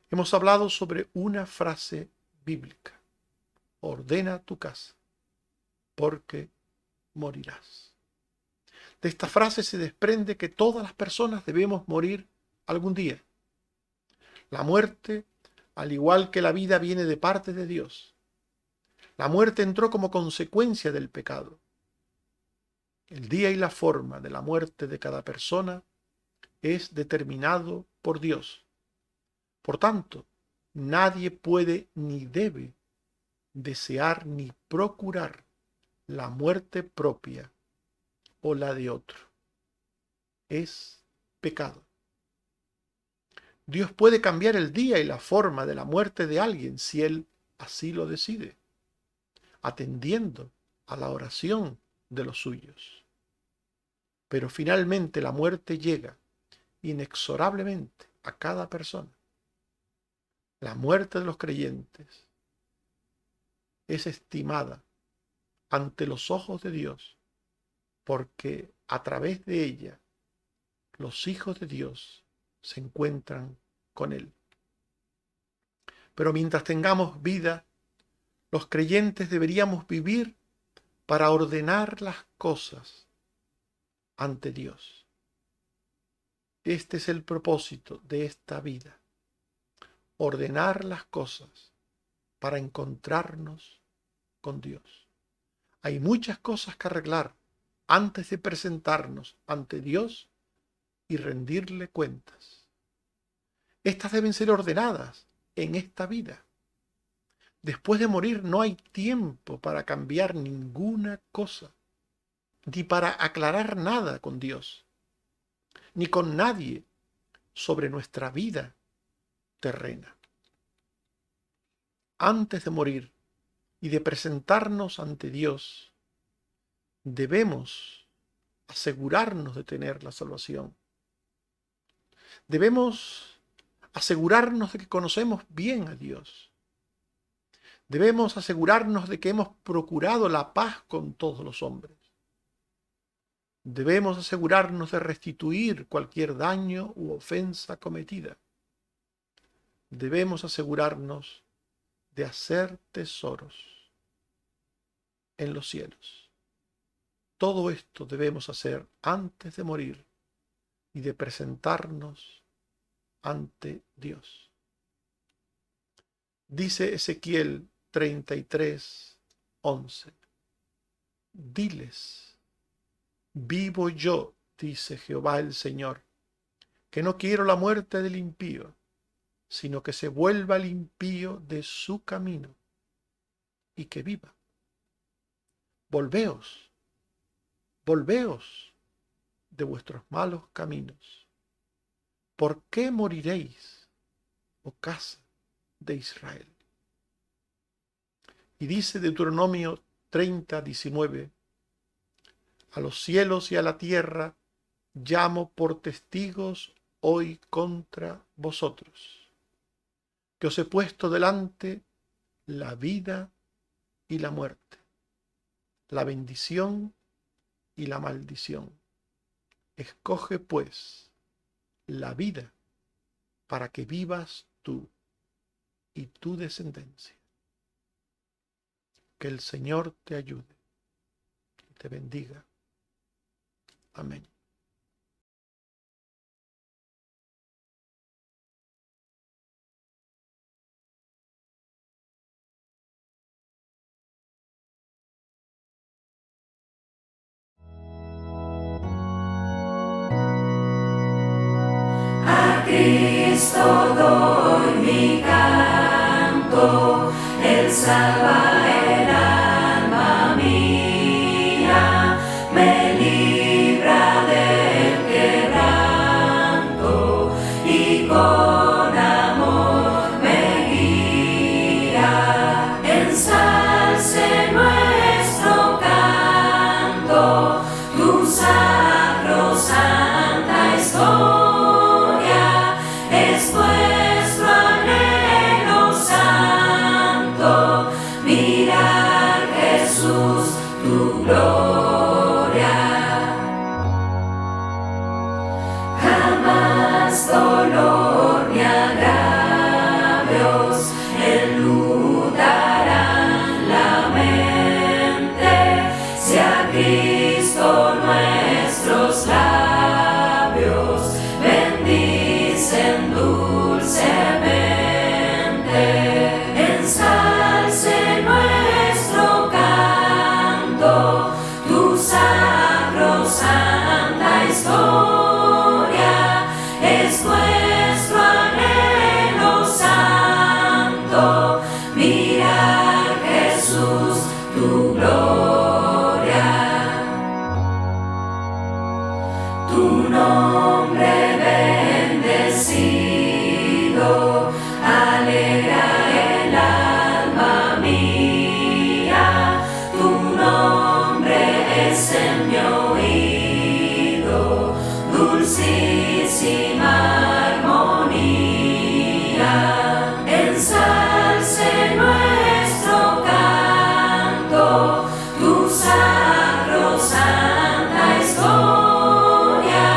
hemos hablado sobre una frase bíblica: ordena tu casa, porque morirás. De esta frase se desprende que todas las personas debemos morir algún día. La muerte, al igual que la vida, viene de parte de Dios. La muerte entró como consecuencia del pecado. El día y la forma de la muerte de cada persona es determinado por Dios. Por tanto, nadie puede ni debe desear ni procurar la muerte propia o la de otro. Es pecado. Dios puede cambiar el día y la forma de la muerte de alguien si Él así lo decide, atendiendo a la oración de los suyos. Pero finalmente la muerte llega inexorablemente a cada persona. La muerte de los creyentes es estimada ante los ojos de Dios, porque a través de ella los hijos de Dios se encuentran con Él. Pero mientras tengamos vida, los creyentes deberíamos vivir para ordenar las cosas ante Dios. Este es el propósito de esta vida: ordenar las cosas para encontrarnos con Dios. Hay muchas cosas que arreglar antes de presentarnos ante Dios y rendirle cuentas. Estas deben ser ordenadas en esta vida. Después de morir no hay tiempo para cambiar ninguna cosa, ni para aclarar nada con Dios, ni con nadie sobre nuestra vida terrena. Antes de morir y de presentarnos ante Dios, debemos asegurarnos de tener la salvación. Debemos asegurarnos de que conocemos bien a Dios. Debemos asegurarnos de que hemos procurado la paz con todos los hombres. Debemos asegurarnos de restituir cualquier daño u ofensa cometida. Debemos asegurarnos de hacer tesoros en los cielos. Todo esto debemos hacer antes de morir y de presentarnos ante Dios. Dice Ezequiel 33:11: diles, vivo yo, dice Jehová el Señor, que no quiero la muerte del impío, sino que se vuelva el impío de su camino y que viva. Volveos, volveos de vuestros malos caminos. ¿Por qué moriréis, oh casa de Israel? Y dice Deuteronomio 30:19: a los cielos y a la tierra llamo por testigos hoy contra vosotros, que os he puesto delante la vida y la muerte, la bendición y la maldición. Escoge pues la vida para que vivas tú y tu descendencia. Que el Señor te ayude y te bendiga. Amén. dulcemente, ensalce nuestro canto, tu sacrosanta historia es nuestro anhelo santo, mirar Jesús tu gloria, tu nombre bendecido, alegra el alma mía, tu nombre es en mi oído, dulcísima armonía, ensalce nuestro canto, tu sacrosanta historia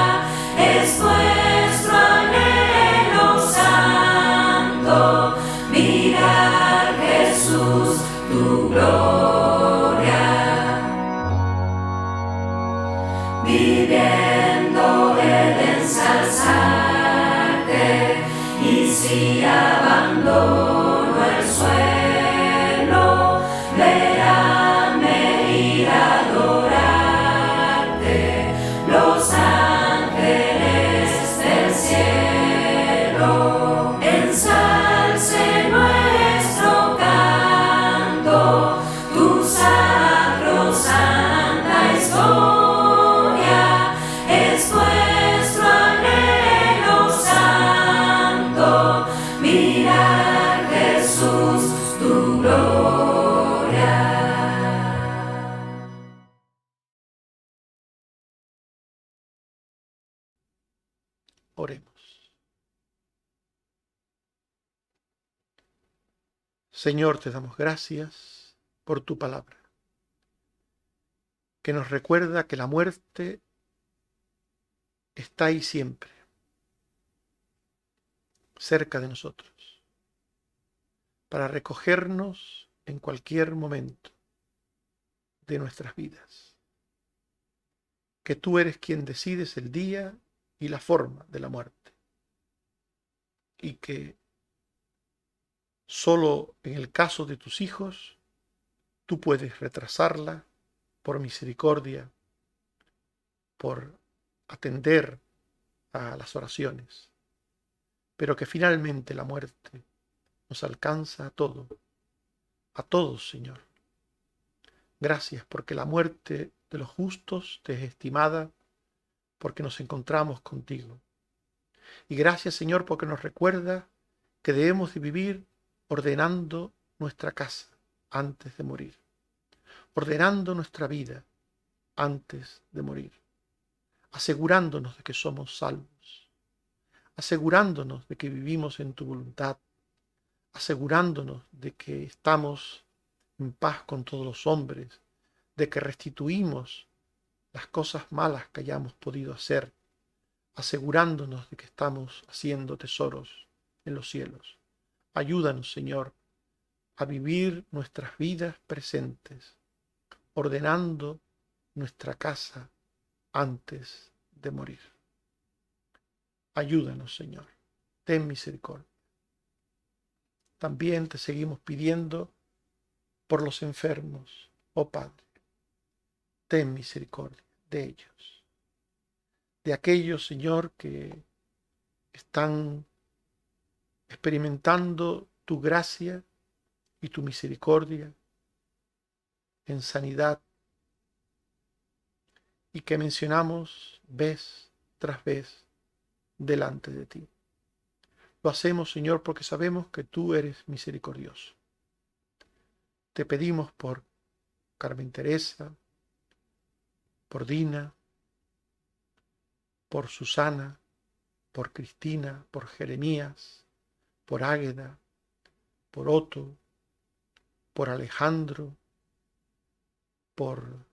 es nuestro anhelo santo, mirar Jesús tu gloria, viviendo he de ensalzarte, y si abandono el suelo, veránme ir a adorarte los ángeles del cielo, ensalce nuestro canto, tu sacrosanta historia es nuestro anhelo santo, mirar Jesús tu gloria. Oremos. Señor, te damos gracias por tu palabra, que nos recuerda que la muerte está ahí siempre, cerca de nosotros, para recogernos en cualquier momento de nuestras vidas. Que tú eres quien decides el día y la forma de la muerte, y que solo en el caso de tus hijos tú puedes retrasarla por misericordia, por atender a las oraciones, pero que finalmente la muerte nos alcanza a todos, Señor. Gracias porque la muerte de los justos te es estimada, porque nos encontramos contigo. Y gracias, Señor, porque nos recuerda que debemos de vivir ordenando nuestra casa antes de morir, ordenando nuestra vida antes de morir, asegurándonos de que somos salvos, asegurándonos de que vivimos en tu voluntad, asegurándonos de que estamos en paz con todos los hombres, de que restituimos las cosas malas que hayamos podido hacer, asegurándonos de que estamos haciendo tesoros en los cielos. Ayúdanos, Señor, a vivir nuestras vidas presentes, ordenando nuestra casa antes de morir. Ayúdanos, Señor. Ten misericordia. También te seguimos pidiendo por los enfermos, oh Padre. Ten misericordia de ellos. De aquellos, Señor, que están experimentando tu gracia y tu misericordia en sanidad, y que mencionamos vez tras vez delante de ti. Lo hacemos, Señor, porque sabemos que tú eres misericordioso. Te pedimos por Carmen Teresa, por Dina, por Susana, por Cristina, por Jeremías, por Águeda, por Otto, por Alejandro, por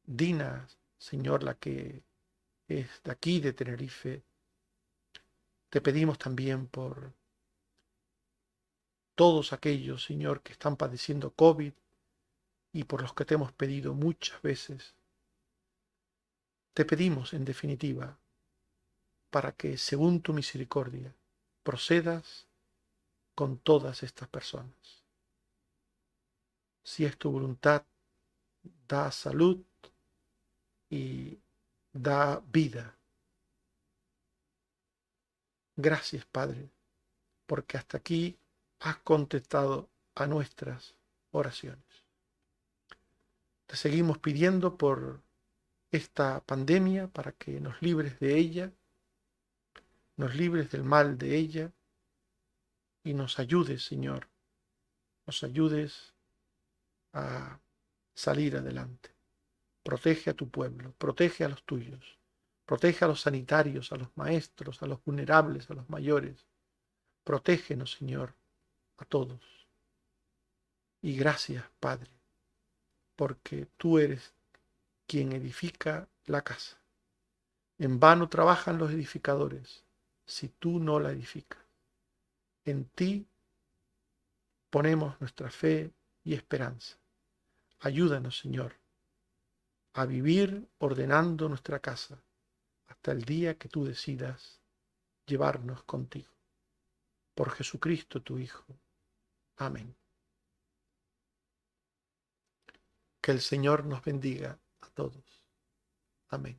Dina, Señor, la que es de aquí, de Tenerife. Te pedimos también por todos aquellos, Señor, que están padeciendo COVID y por los que te hemos pedido muchas veces. Te pedimos, en definitiva, para que, según tu misericordia, procedas con todas estas personas. Si es tu voluntad, da salud y da vida. Gracias, Padre, porque hasta aquí has contestado a nuestras oraciones. Te seguimos pidiendo por esta pandemia para que nos libres de ella, nos libres del mal de ella y nos ayudes, Señor, nos ayudes a salir adelante. Protege a tu pueblo, protege a los tuyos, protege a los sanitarios, a los maestros, a los vulnerables, a los mayores. Protégenos, Señor, a todos. Y gracias, Padre, porque tú eres quien edifica la casa. En vano trabajan los edificadores si tú no la edificas. En ti ponemos nuestra fe y esperanza. Ayúdanos, Señor, a vivir ordenando nuestra casa hasta el día que tú decidas llevarnos contigo. Por Jesucristo tu Hijo. Amén. Que el Señor nos bendiga a todos. Amén.